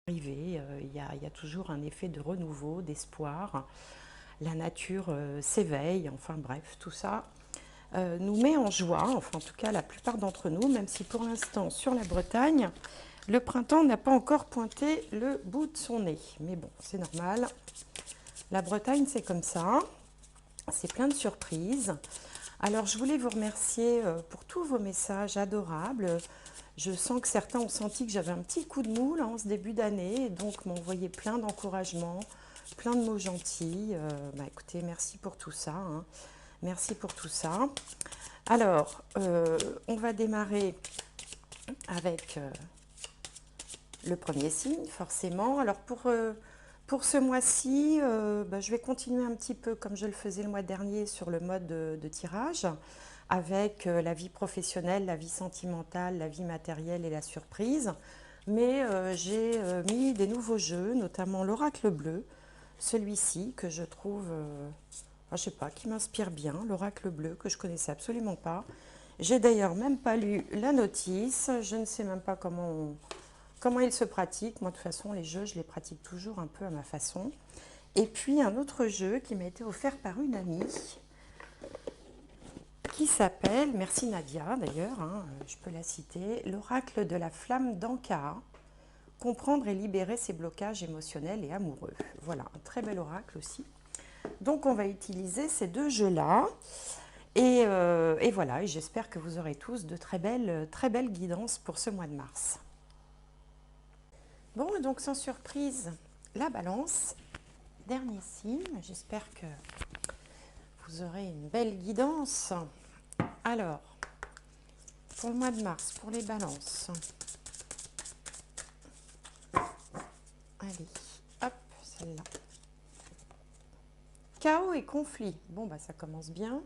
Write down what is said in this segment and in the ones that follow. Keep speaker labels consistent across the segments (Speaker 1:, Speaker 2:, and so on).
Speaker 1: arriver, il y a toujours un effet de renouveau, d'espoir. La nature s'éveille, enfin bref, tout ça nous met en joie, enfin en tout cas la plupart d'entre nous, même si pour l'instant sur la Bretagne, le printemps n'a pas encore pointé le bout de son nez. Mais bon, c'est normal. La Bretagne, c'est comme ça. C'est plein de surprises. Alors, je voulais vous remercier pour tous vos messages adorables. Je sens que certains ont senti que j'avais un petit coup de mou là, en ce début d'année, et donc m'ont envoyé plein d'encouragements, plein de mots gentils. Écoutez, merci pour tout ça, hein. Merci pour tout ça. Alors, on va démarrer avec le premier signe, forcément. Alors, pour ce mois-ci, je vais continuer un petit peu comme je le faisais le mois dernier sur le mode de tirage, avec la vie professionnelle, la vie sentimentale, la vie matérielle et la surprise. Mais j'ai mis des nouveaux jeux, notamment l'oracle bleu, celui-ci que je trouve, je sais pas, qui m'inspire bien, l'oracle bleu que je connaissais absolument pas. J'ai d'ailleurs même pas lu la notice, je ne sais même pas comment il se pratique. Moi, de toute façon, les jeux, je les pratique toujours un peu à ma façon. Et puis, un autre jeu qui m'a été offert par une amie qui s'appelle, merci Nadia d'ailleurs, hein, je peux la citer, l'oracle de la flamme d'Ankara, comprendre et libérer ses blocages émotionnels et amoureux. Voilà, un très bel oracle aussi. Donc, on va utiliser ces deux jeux-là. Et voilà, et j'espère que vous aurez tous de très belles guidances pour ce mois de mars. Bon, donc sans surprise, la balance, dernier signe, j'espère que vous aurez une belle guidance. Alors, pour le mois de mars, pour les balances, allez, hop, celle-là. Chaos et conflit, bon bah ça commence bien.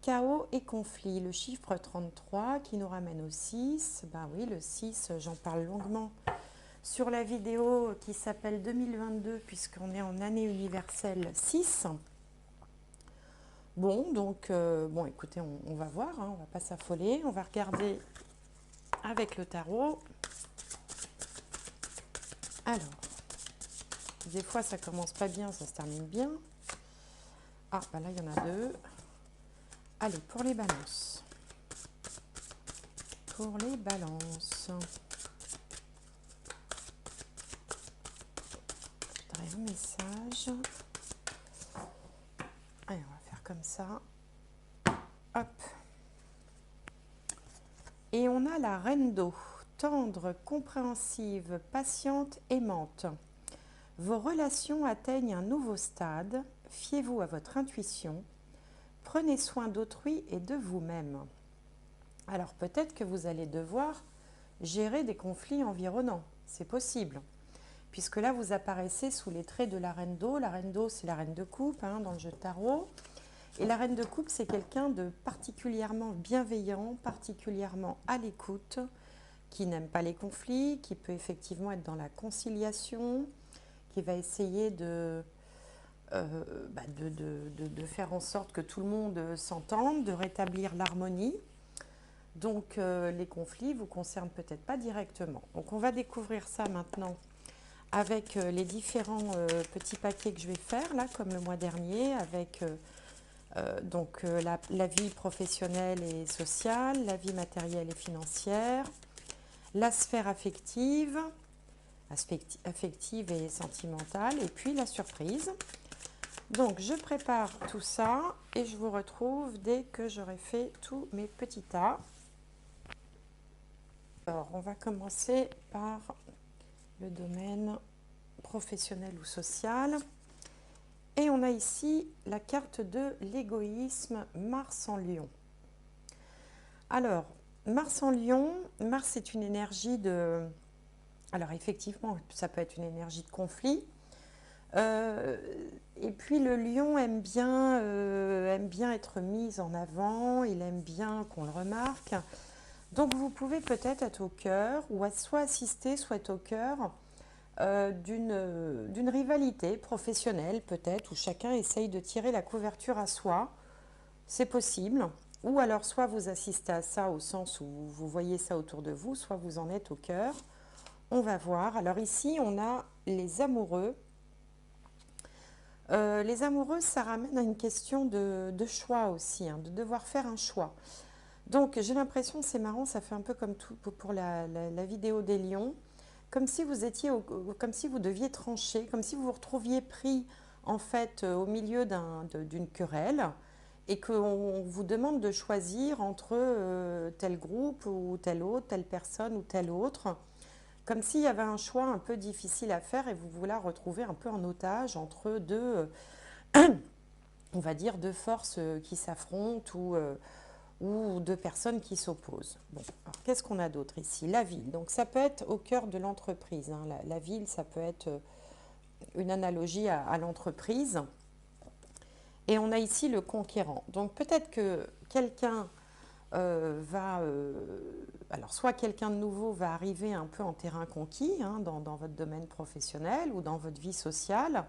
Speaker 1: Chaos et conflit, le chiffre 33 qui nous ramène au 6, bah oui le 6, j'en parle longuement sur la vidéo qui s'appelle 2022 puisqu'on est en année universelle 6. Bon, donc, écoutez, on va voir, hein, on ne va pas s'affoler. On va regarder avec le tarot. Alors, des fois, ça commence pas bien, ça se termine bien. Ah, bah là, il y en a deux. Allez, pour les balances. Pour les balances. Je voudrais un message. Allez, on va faire comme ça. Hop. Et on a la reine d'eau. Tendre, compréhensive, patiente, aimante. Vos relations atteignent un nouveau stade. Fiez-vous à votre intuition. Prenez soin d'autrui et de vous-même. Alors peut-être que vous allez devoir gérer des conflits environnants. C'est possible. Puisque là, vous apparaissez sous les traits de la reine d'eau. La reine d'eau, c'est la reine de coupe hein, dans le jeu de tarot. Et la reine de coupe, c'est quelqu'un de particulièrement bienveillant, particulièrement à l'écoute, qui n'aime pas les conflits, qui peut effectivement être dans la conciliation, qui va essayer de faire en sorte que tout le monde s'entende, de rétablir l'harmonie. Donc les conflits ne vous concernent peut-être pas directement. Donc on va découvrir ça maintenant avec les différents petits paquets que je vais faire, là, comme le mois dernier, avec la vie professionnelle et sociale, la vie matérielle et financière, la sphère affective et sentimentale, et puis la surprise. Donc, je prépare tout ça et je vous retrouve dès que j'aurai fait tous mes petits tas. Alors, on va commencer par le domaine professionnel ou social. Et on a ici la carte de l'égoïsme, Mars en Lion. Alors, Mars en Lion, Mars est une énergie de... Alors effectivement, ça peut être une énergie de conflit. Et puis le lion aime bien être mis en avant, il aime bien qu'on le remarque. Donc vous pouvez peut-être être au cœur, ou soit assister, soit être au cœur d'une rivalité professionnelle peut-être, où chacun essaye de tirer la couverture à soi. C'est possible. Ou alors soit vous assistez à ça au sens où vous voyez ça autour de vous, soit vous en êtes au cœur. on va voir. Alors ici, on a les amoureux. Les amoureux, ça ramène à une question de choix aussi, hein, de devoir faire un choix. Donc j'ai l'impression, c'est marrant, ça fait un peu comme tout pour la vidéo des lions, comme si vous étiez, comme si vous deviez trancher, comme si vous vous retrouviez pris en fait au milieu d'une querelle et qu'on vous demande de choisir entre tel groupe ou tel autre, telle personne ou telle autre, comme s'il y avait un choix un peu difficile à faire et vous vous la retrouvez un peu en otage entre deux, on va dire, deux forces qui s'affrontent ou deux personnes qui s'opposent. Bon, alors qu'est-ce qu'on a d'autre ici? La ville. Donc ça peut être au cœur de l'entreprise, hein. La ville, ça peut être une analogie à l'entreprise. Et on a ici le conquérant. Donc peut-être que quelqu'un va... alors soit quelqu'un de nouveau va arriver un peu en terrain conquis, hein, dans votre domaine professionnel ou dans votre vie sociale,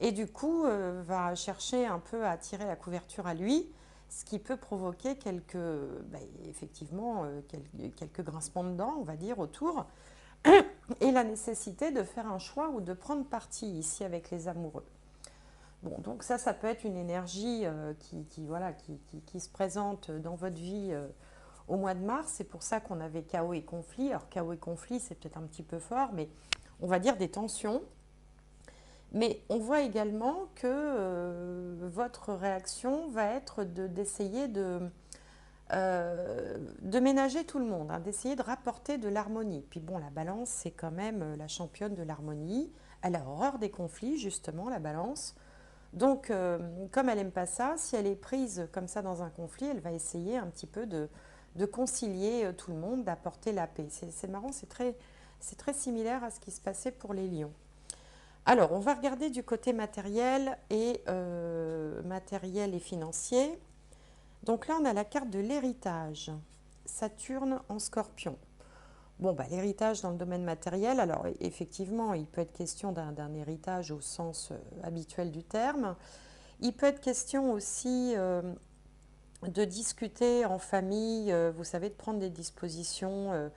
Speaker 1: et du coup va chercher un peu à tirer la couverture à lui, ce qui peut provoquer effectivement quelques grincements de dents, on va dire, autour, et la nécessité de faire un choix ou de prendre parti ici avec les amoureux. Bon, donc ça peut être une énergie voilà, qui se présente dans votre vie au mois de mars. C'est pour ça qu'on avait chaos et conflit. Alors chaos et conflit, c'est peut-être un petit peu fort, mais on va dire des tensions. Mais on voit également que votre réaction va être d'essayer de ménager tout le monde, hein, d'essayer de rapporter de l'harmonie. Puis bon, la balance, c'est quand même la championne de l'harmonie. Elle a horreur des conflits, justement, la balance. Donc, comme elle n'aime pas ça, si elle est prise comme ça dans un conflit, elle va essayer un petit peu de concilier tout le monde, d'apporter la paix. C'est marrant, c'est très similaire à ce qui se passait pour les lions. Alors, on va regarder du côté matériel et financier. Donc là, on a la carte de l'héritage. Saturne en scorpion. Bon, bah, l'héritage dans le domaine matériel, alors effectivement, il peut être question d'un héritage au sens habituel du terme. Il peut être question aussi de discuter en famille, vous savez, de prendre des dispositions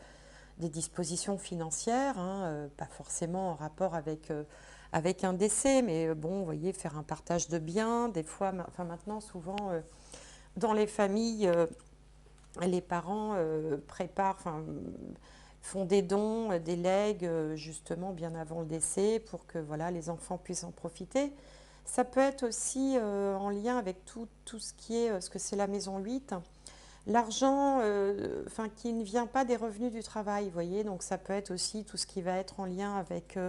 Speaker 1: financières, hein, pas forcément en rapport avec un décès, mais bon, vous voyez, faire un partage de biens. Des fois, enfin maintenant, souvent, dans les familles, les parents préparent, enfin, font des dons, des legs, justement bien avant le décès pour que voilà, les enfants puissent en profiter. Ça peut être aussi en lien avec tout ce qui est, ce que c'est la maison 8, l'argent enfin, qui ne vient pas des revenus du travail, vous voyez, donc ça peut être aussi tout ce qui va être en lien avec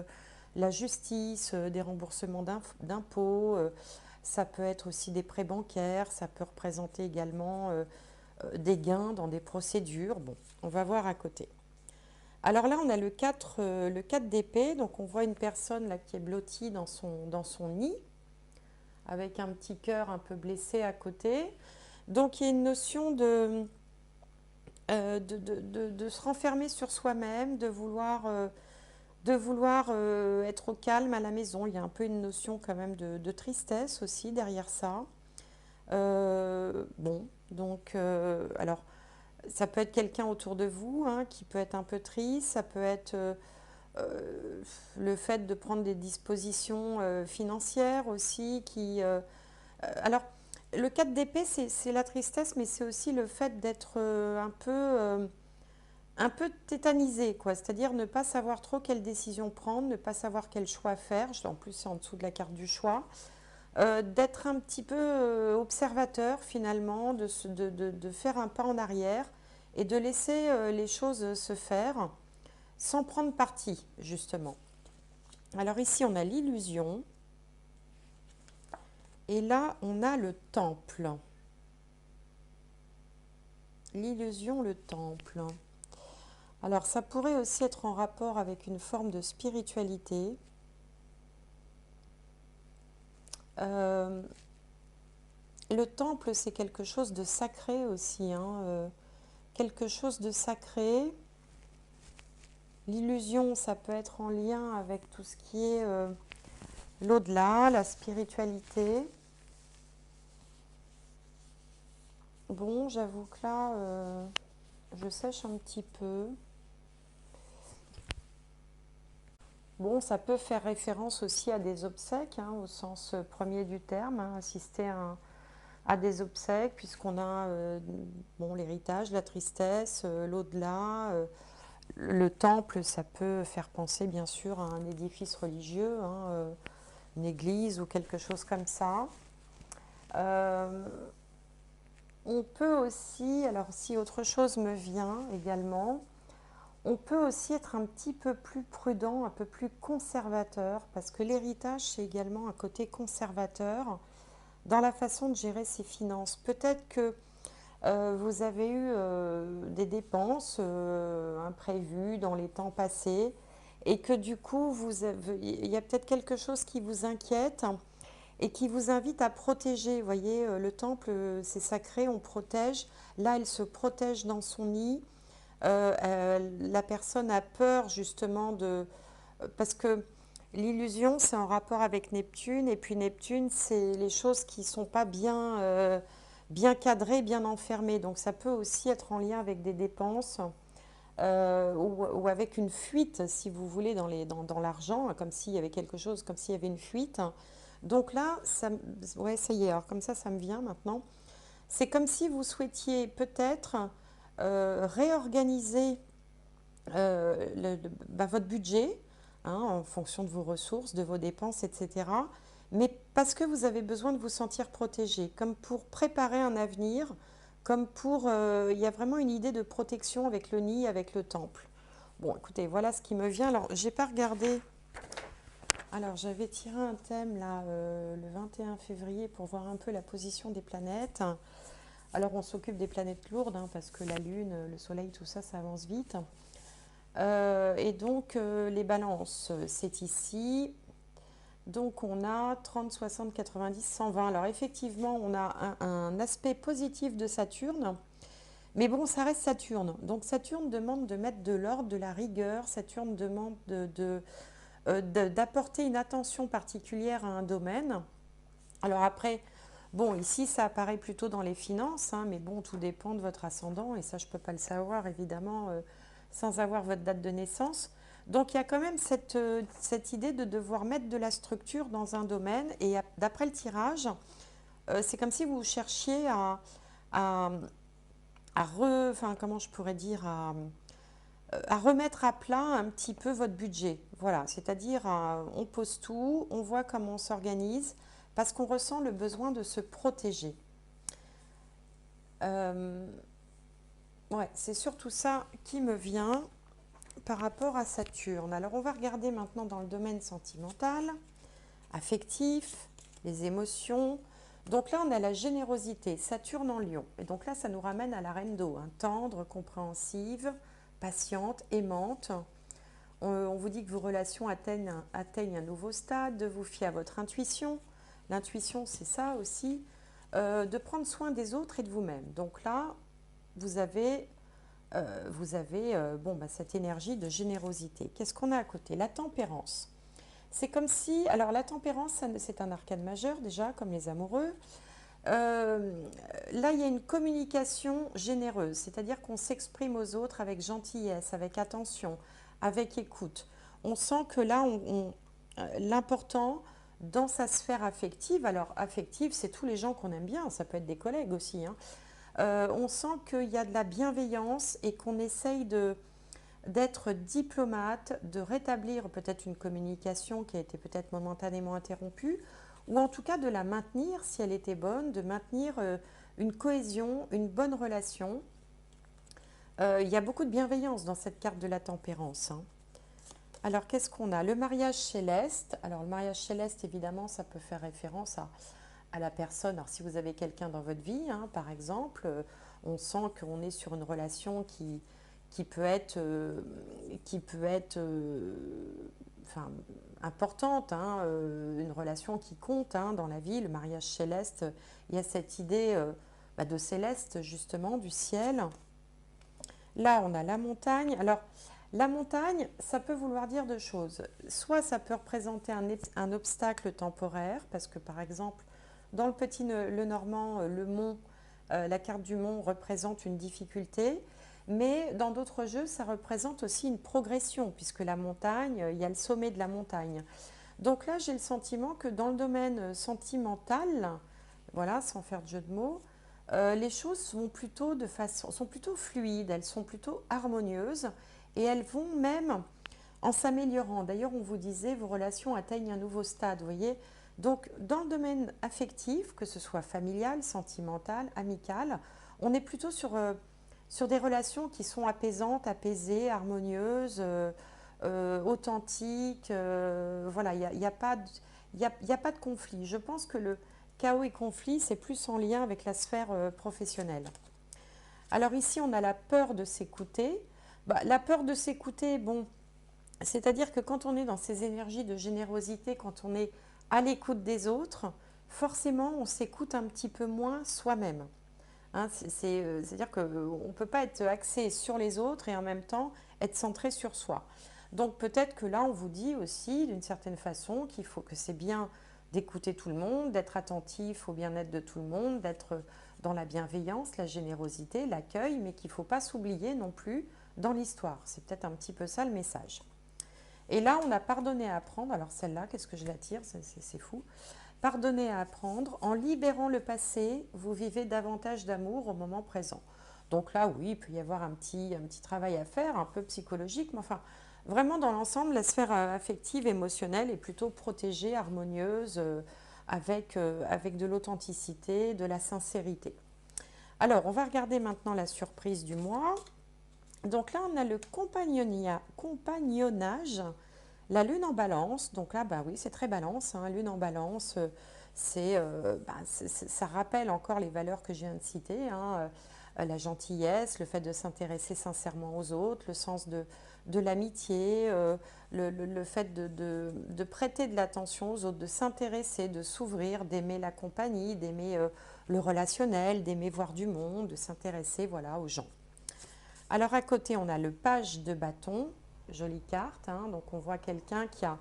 Speaker 1: la justice, des remboursements d'impôts, ça peut être aussi des prêts bancaires, ça peut représenter également des gains dans des procédures. Bon, on va voir à côté. Alors là, on a le 4 d'épée, donc on voit une personne là qui est blottie dans son nid, avec un petit cœur un peu blessé à côté. Donc il y a une notion de se renfermer sur soi-même, de vouloir être au calme à la maison. Il y a un peu une notion quand même de tristesse aussi derrière ça. Bon, donc, alors, ça peut être quelqu'un autour de vous hein, qui peut être un peu triste, ça peut être le fait de prendre des dispositions financières aussi alors, le 4 d'épée, c'est la tristesse, mais c'est aussi le fait d'être un peu tétanisé, quoi. C'est-à-dire ne pas savoir trop quelle décision prendre, ne pas savoir quel choix faire. En plus, c'est en dessous de la carte du choix. D'être un petit peu observateur finalement, de faire un pas en arrière et de laisser les choses se faire sans prendre parti, justement. Alors ici, on a l'illusion et là, on a le temple. L'illusion, le temple. Alors, ça pourrait aussi être en rapport avec une forme de spiritualité. Euh, le temple, c'est quelque chose de sacré aussi, hein, quelque chose de sacré. L'illusion, ça peut être en lien avec tout ce qui est l'au-delà, la spiritualité. Bon, j'avoue que là, je sèche un petit peu. Bon, ça peut faire référence aussi à des obsèques, hein, au sens premier du terme, hein, assister à des obsèques, puisqu'on a bon, l'héritage, la tristesse, l'au-delà. Le temple, ça peut faire penser bien sûr à un édifice religieux, hein, une église ou quelque chose comme ça. Euh, on peut aussi, alors si autre chose me vient également, on peut aussi être un petit peu plus prudent, un peu plus conservateur, parce que l'héritage, c'est également un côté conservateur dans la façon de gérer ses finances. Peut-être que vous avez eu des dépenses imprévues dans les temps passés et que du coup, il y a peut-être quelque chose qui vous inquiète et qui vous invite à protéger. Vous voyez, le temple, c'est sacré, on protège. Là, elle se protège dans son nid. La personne a peur justement de... Parce que l'illusion, c'est en rapport avec Neptune, et puis Neptune, c'est les choses qui ne sont pas bien, bien cadrées, bien enfermées. Donc ça peut aussi être en lien avec des dépenses ou avec une fuite, si vous voulez, dans l'argent, comme s'il y avait quelque chose, comme s'il y avait une fuite. Donc là, ouais, ça y est, alors comme ça me vient maintenant. C'est comme si vous souhaitiez peut-être réorganiser votre budget, hein, en fonction de vos ressources, de vos dépenses, etc. Mais parce que vous avez besoin de vous sentir protégé, comme pour préparer un avenir, comme pour... il y a vraiment une idée de protection avec le nid, avec le temple. Bon, écoutez, voilà ce qui me vient. Alors, j'ai pas regardé. Alors, j'avais tiré un thème là le 21 février pour voir un peu la position des planètes. Alors, on s'occupe des planètes lourdes, hein, parce que la Lune, le Soleil, tout ça, ça avance vite. Et donc, les balances, c'est ici. Donc, on a 30, 60, 90, 120. Alors, effectivement, on a un aspect positif de Saturne. Mais bon, ça reste Saturne. Donc, Saturne demande de mettre de l'ordre, de la rigueur. Saturne demande d'apporter une attention particulière à un domaine. Alors après, bon, ici, ça apparaît plutôt dans les finances, hein, mais bon, tout dépend de votre ascendant, et ça, je ne peux pas le savoir, évidemment, sans avoir votre date de naissance. Donc, il y a quand même cette idée de devoir mettre de la structure dans un domaine, et d'après le tirage, c'est comme si vous cherchiez à, enfin, comment je pourrais dire, à remettre à plat un petit peu votre budget. Voilà, c'est-à-dire on pose tout, on voit comment on s'organise, parce qu'on ressent le besoin de se protéger. Euh, ouais, c'est surtout ça qui me vient par rapport à Saturne. Alors on va regarder maintenant dans le domaine sentimental, affectif, les émotions. Donc là, on a la générosité, Saturne en Lion. Et donc là, ça nous ramène à la reine d'eau, hein, tendre, compréhensive, patiente, aimante. On vous dit que vos relations atteignent un nouveau stade, de vous fier à votre intuition. L'intuition, c'est ça aussi, de prendre soin des autres et de vous-même. Donc là, vous avez, bon, cette énergie de générosité. Qu'est-ce qu'on a à côté? La tempérance. C'est comme si, alors la tempérance, c'est un arcane majeur déjà, comme les amoureux. Là, il y a une communication généreuse, c'est-à-dire qu'on s'exprime aux autres avec gentillesse, avec attention, avec écoute. On sent que là, l'important dans sa sphère affective, alors affective, c'est tous les gens qu'on aime bien, ça peut être des collègues aussi, hein. On sent qu'il y a de la bienveillance et qu'on essaye d'être diplomate, de rétablir peut-être une communication qui a été peut-être momentanément interrompue, ou en tout cas de la maintenir si elle était bonne, de maintenir une cohésion, une bonne relation. Il y a beaucoup de bienveillance dans cette carte de la tempérance, hein. Alors qu'est-ce qu'on a? Le mariage céleste. Alors le mariage céleste, évidemment, ça peut faire référence à la personne. Alors si vous avez quelqu'un dans votre vie, hein, par exemple, on sent qu'on est sur une relation qui peut être, enfin, importante, hein, une relation qui compte, hein, dans la vie. Le mariage céleste, il y a cette idée de céleste, justement, du ciel. Là, on a la montagne. Alors, la montagne, ça peut vouloir dire deux choses. Soit ça peut représenter un obstacle temporaire, parce que par exemple, dans le petit le Normand, le mont, la carte du mont représente une difficulté. Mais dans d'autres jeux, ça représente aussi une progression, puisque la montagne, il y a le sommet de la montagne. Donc là, j'ai le sentiment que dans le domaine sentimental, voilà, sans faire de jeu de mots, les choses sont plutôt fluides, elles sont plutôt harmonieuses et elles vont même en s'améliorant. D'ailleurs, on vous disait, vos relations atteignent un nouveau stade, vous voyez. Donc, dans le domaine affectif, que ce soit familial, sentimental, amical, on est plutôt sur des relations qui sont apaisantes, apaisées, harmonieuses, authentiques. Voilà, il y a pas de, y a pas de conflit. Je pense que le chaos et conflit, c'est plus en lien avec la sphère professionnelle. Alors ici, on a la peur de s'écouter. Bah, la peur de s'écouter, bon, c'est-à-dire que quand on est dans ces énergies de générosité, quand on est à l'écoute des autres, forcément, on s'écoute un petit peu moins soi-même. Hein, c'est-à-dire qu'on ne peut pas être axé sur les autres et en même temps être centré sur soi. Donc peut-être que là, on vous dit aussi d'une certaine façon qu'il faut que c'est bien d'écouter tout le monde, d'être attentif au bien-être de tout le monde, d'être dans la bienveillance, la générosité, l'accueil, mais qu'il ne faut pas s'oublier non plus dans l'histoire. C'est peut-être un petit peu ça le message. Et là, on a pardonné à apprendre. Alors celle-là, qu'est-ce que je la tire? C'est fou. Pardonner à apprendre. En libérant le passé, vous vivez davantage d'amour au moment présent. Donc là, oui, il peut y avoir un petit travail à faire, un peu psychologique, mais enfin, vraiment dans l'ensemble, la sphère affective, émotionnelle est plutôt protégée, harmonieuse, avec de l'authenticité, de la sincérité. Alors, on va regarder maintenant la surprise du mois. Donc là, on a le compagnonnage, la lune en balance. Donc là, bah oui, c'est très balance, hein. Lune en balance, ça rappelle encore les valeurs que je viens de citer, hein, la gentillesse, le fait de s'intéresser sincèrement aux autres, le sens de l'amitié, le fait de prêter de l'attention aux autres, de s'intéresser, de s'ouvrir, d'aimer la compagnie, d'aimer le relationnel, d'aimer voir du monde, de s'intéresser voilà, aux gens. Alors à côté, on a le page de bâton, jolie carte, hein. Donc on voit quelqu'un qui a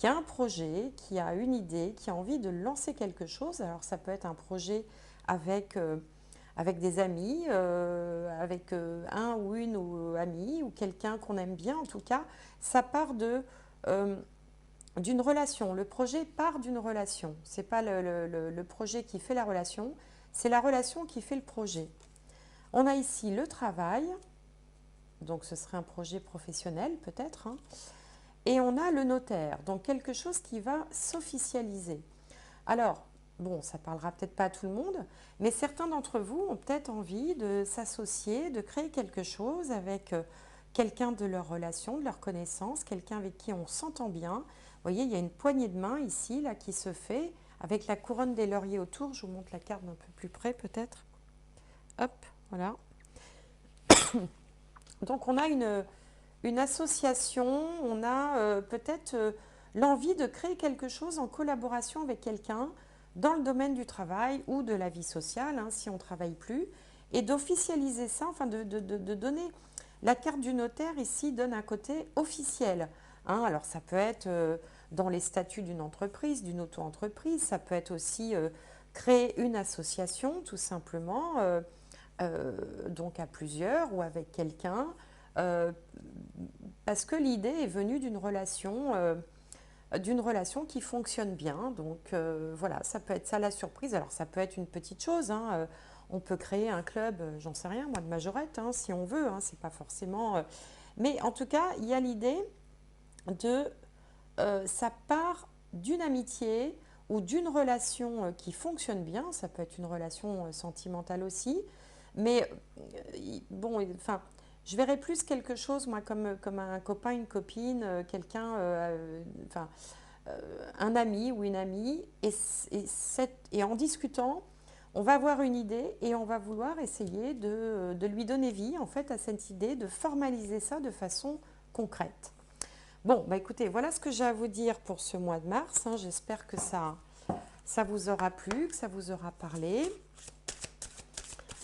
Speaker 1: un projet, qui a une idée, qui a envie de lancer quelque chose. Alors ça peut être un projet avec des amis, avec un ou une ou ami, ou quelqu'un qu'on aime bien en tout cas. Ça part d'une relation. Le projet part d'une relation. Ce n'est pas le projet qui fait la relation, c'est la relation qui fait le projet. On a ici le travail. Donc ce serait un projet professionnel peut-être, hein. Et on a le notaire, donc quelque chose qui va s'officialiser. Alors, bon, ça parlera peut-être pas à tout le monde, mais certains d'entre vous ont peut-être envie de s'associer, de créer quelque chose avec quelqu'un de leur relation, de leur connaissance, quelqu'un avec qui on s'entend bien. Vous voyez, il y a une poignée de main ici, là, qui se fait, avec la couronne des lauriers autour. Je vous montre la carte d'un peu plus près peut-être. Hop, voilà. Donc on a une association, on a peut-être l'envie de créer quelque chose en collaboration avec quelqu'un dans le domaine du travail ou de la vie sociale, hein, si on ne travaille plus, et d'officialiser ça, enfin de donner, la carte du notaire ici donne un côté officiel, hein. Alors ça peut être dans les statuts d'une entreprise, d'une auto-entreprise, ça peut être aussi créer une association tout simplement, donc à plusieurs ou avec quelqu'un, parce que l'idée est venue d'une relation qui fonctionne bien. Donc voilà, ça peut être ça la surprise. Alors ça peut être une petite chose, hein, on peut créer un club, j'en sais rien, moi de majorette, hein, si on veut, hein, c'est pas forcément... mais en tout cas, il y a l'idée de... ça part d'une amitié ou d'une relation qui fonctionne bien, ça peut être une relation sentimentale aussi, mais bon, enfin, je verrais plus quelque chose, moi, comme un copain, une copine, quelqu'un, enfin, un ami ou une amie, et en discutant, on va avoir une idée et on va vouloir essayer de lui donner vie, en fait, à cette idée, de formaliser ça de façon concrète. Bon, bah écoutez, voilà ce que j'ai à vous dire pour ce mois de mars, hein. J'espère que ça vous aura plu, que ça vous aura parlé.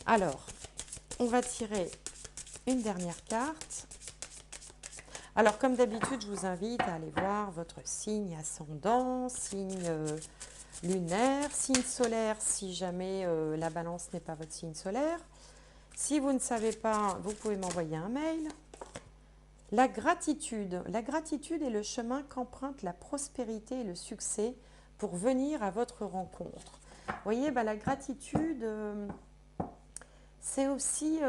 Speaker 1: Alors, on va tirer une dernière carte. Alors, comme d'habitude, je vous invite à aller voir votre signe ascendant, signe lunaire, signe solaire si jamais la balance n'est pas votre signe solaire, Si vous ne savez pas, vous pouvez m'envoyer un mail. La gratitude. La gratitude est le chemin qu'emprunte la prospérité et le succès pour venir à votre rencontre. Vous voyez, la gratitude, c'est aussi,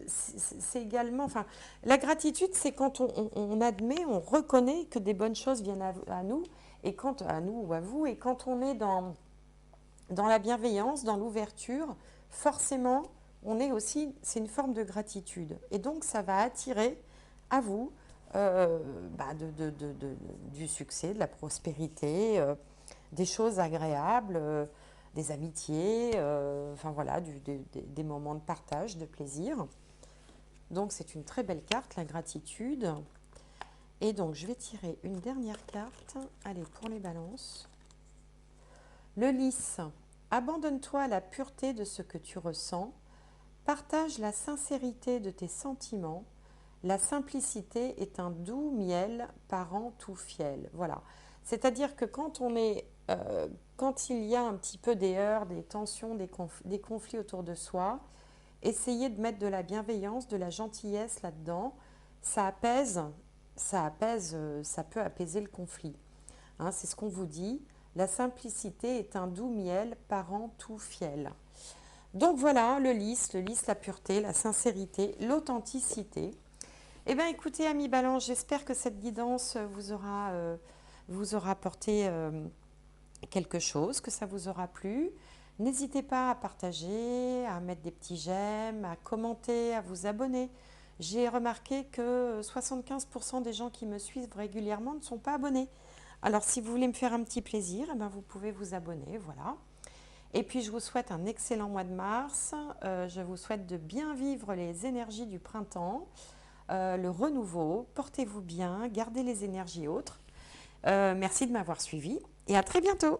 Speaker 1: c'est également, enfin, la gratitude, c'est quand on admet, on reconnaît que des bonnes choses viennent à nous, et quand, à nous ou à vous, et quand on est dans la bienveillance, dans l'ouverture, forcément, on est aussi, c'est une forme de gratitude. Et donc, ça va attirer à vous du succès, de la prospérité, des choses agréables, des amitiés, enfin voilà, des moments de partage, de plaisir. Donc, c'est une très belle carte, la gratitude. Et donc, je vais tirer une dernière carte. Allez, pour les balances. Le lys. Abandonne-toi à la pureté de ce que tu ressens. Partage la sincérité de tes sentiments. La simplicité est un doux miel parent tout fiel. Voilà. C'est-à-dire que quand il y a un petit peu des heurts, des tensions, des conflits autour de soi, essayez de mettre de la bienveillance, de la gentillesse là-dedans. Ça apaise, ça peut apaiser le conflit. Hein, c'est ce qu'on vous dit. La simplicité est un doux miel parent tout fiel. Donc voilà, le lys, la pureté, la sincérité, l'authenticité. Eh bien écoutez, amis Balance, j'espère que cette guidance vous aura apporté quelque chose, que ça vous aura plu. N'hésitez pas à partager, à mettre des petits j'aime, à commenter, à vous abonner. J'ai remarqué que 75% des gens qui me suivent régulièrement ne sont pas abonnés. Alors si vous voulez me faire un petit plaisir, eh bien, vous pouvez vous abonner, voilà. Et puis je vous souhaite un excellent mois de mars. Je vous souhaite de bien vivre les énergies du printemps, le renouveau. Portez-vous bien, gardez les énergies autres. Merci de m'avoir suivi et à très bientôt.